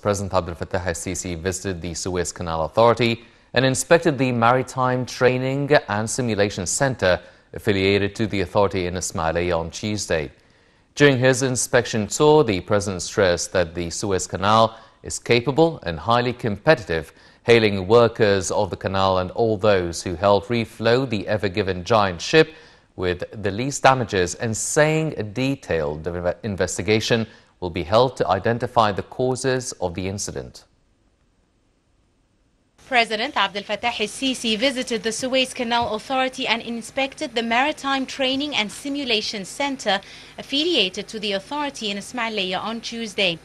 President Abdel Fattah al-Sisi visited the Suez Canal Authority and inspected the Maritime Training and Simulation Center affiliated to the authority in Ismailia on Tuesday. During his inspection tour, the President stressed that the Suez Canal is capable and highly competitive, hailing workers of the canal and all those who helped refloat the Ever Given giant ship with the least damages, and saying a detailed investigation will be held to identify the causes of the incident. President Abdel Fattah al-Sisi visited the Suez Canal Authority and inspected the Maritime Training and Simulation Center affiliated to the authority in Ismailia on Tuesday.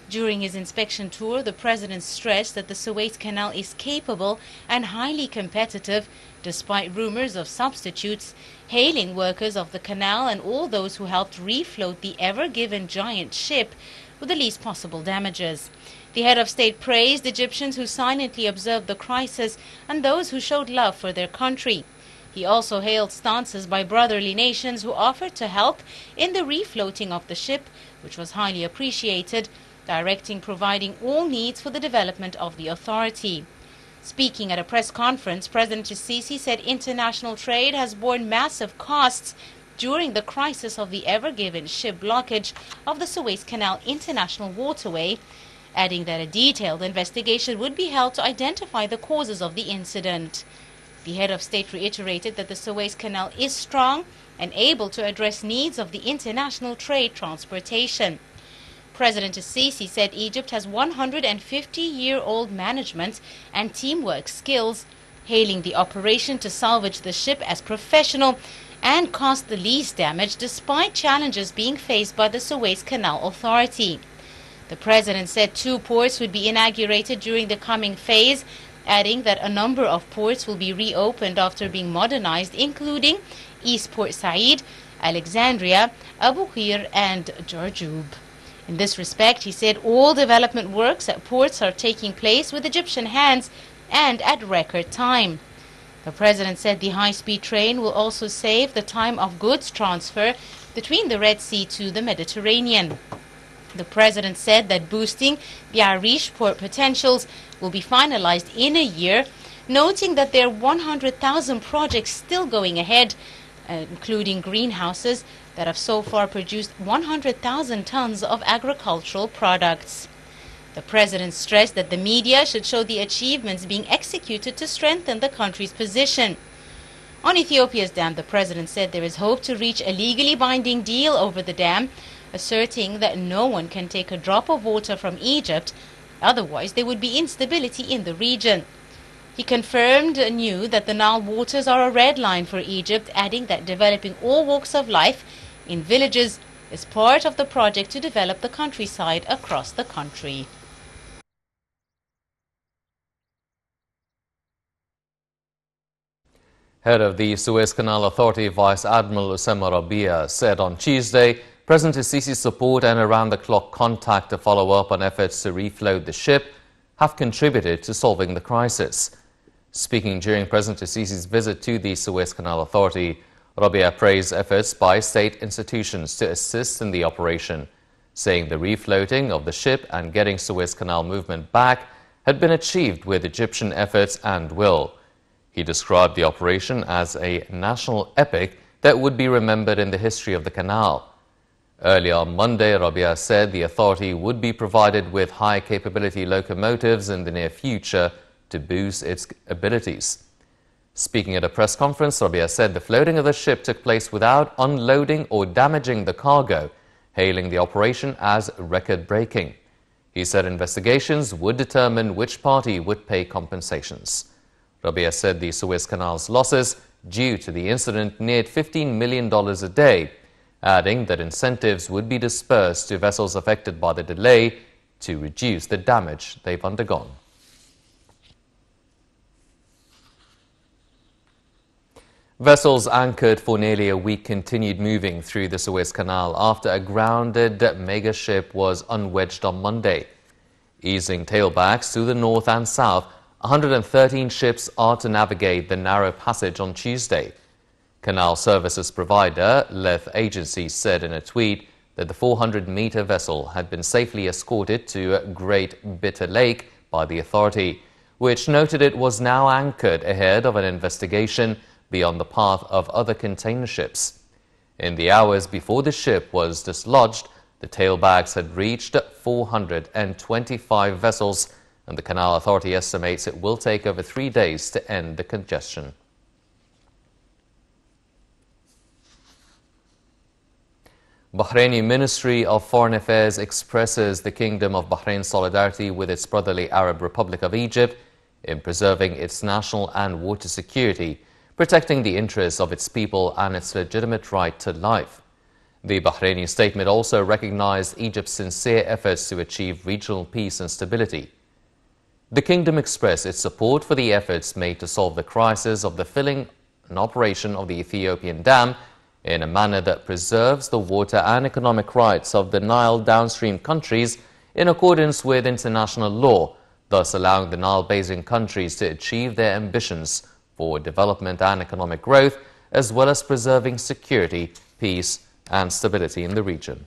During his inspection tour, the President stressed that the Suez Canal is capable and highly competitive, despite rumors of substitutes, hailing workers of the canal and all those who helped refloat the Ever Given giant ship with the least possible damages. The head of state praised Egyptians who silently observed the crisis and those who showed love for their country. He also hailed stances by brotherly nations who offered to help in the refloating of the ship, which was highly appreciated, providing all needs for the development of the authority. Speaking at a press conference, President al-Sisi said international trade has borne massive costs during the crisis of the Ever Given ship blockage of the Suez Canal International Waterway, adding that a detailed investigation would be held to identify the causes of the incident. The head of state reiterated that the Suez Canal is strong and able to address needs of the international trade transportation. President al-Sisi said Egypt has 150-year-old management and teamwork skills, hailing the operation to salvage the ship as professional and caused the least damage despite challenges being faced by the Suez Canal Authority. The President said 2 ports would be inaugurated during the coming phase, adding that a number of ports will be reopened after being modernized, including East Port Said, Alexandria, Abu Qir and Jarjub. In this respect, he said all development works at ports are taking place with Egyptian hands and at record time. The President said the high-speed train will also save the time of goods transfer between the Red Sea to the Mediterranean. The President said that boosting the Arish port potentials will be finalized in a year, noting that there are 100,000 projects still going ahead, including greenhouses that have so far produced 100,000 tons of agricultural products. The President stressed that the media should show the achievements being executed to strengthen the country's position. On Ethiopia's dam, the President said there is hope to reach a legally binding deal over the dam, asserting that no one can take a drop of water from Egypt, otherwise there would be instability in the region. He confirmed anew that the Nile waters are a red line for Egypt, adding that developing all walks of life in villages is part of the project to develop the countryside across the country. Head of the Suez Canal Authority, Vice Admiral Osama Rabia, said on Tuesday President al-Sisi's support and around-the-clock contact to follow up on efforts to refloat the ship have contributed to solving the crisis. Speaking during President al-Sisi's visit to the Suez Canal Authority, Rabia praised efforts by state institutions to assist in the operation, saying the refloating of the ship and getting Suez Canal movement back had been achieved with Egyptian efforts and will. He described the operation as a national epic that would be remembered in the history of the canal. Earlier on Monday, Rabia said the authority would be provided with high-capability locomotives in the near future to boost its abilities. Speaking at a press conference, Rabia said the floating of the ship took place without unloading or damaging the cargo, hailing the operation as record-breaking. He said investigations would determine which party would pay compensations. Rabia said the Suez Canal's losses due to the incident neared $15 million a day, adding that incentives would be dispersed to vessels affected by the delay to reduce the damage they've undergone. Vessels anchored for nearly a week continued moving through the Suez Canal after a grounded mega ship was unwedged on Monday. Easing tailbacks to the north and south, 113 ships are to navigate the narrow passage on Tuesday. Canal services provider Leth Agency said in a tweet that the 400-meter vessel had been safely escorted to Great Bitter Lake by the authority, which noted it was now anchored ahead of an investigation beyond the path of other container ships. In the hours before the ship was dislodged, the tailbags had reached 425 vessels, and the Canal Authority estimates it will take over 3 days to end the congestion. Bahraini Ministry of Foreign Affairs expresses the Kingdom of Bahrain's solidarity with its brotherly Arab Republic of Egypt in preserving its national and water security, protecting the interests of its people and its legitimate right to life. The Bahraini statement also recognized Egypt's sincere efforts to achieve regional peace and stability. The Kingdom expressed its support for the efforts made to solve the crisis of the filling and operation of the Ethiopian dam in a manner that preserves the water and economic rights of the Nile downstream countries in accordance with international law, thus allowing the Nile Basin countries to achieve their ambitions for development and economic growth, as well as preserving security, peace and stability in the region.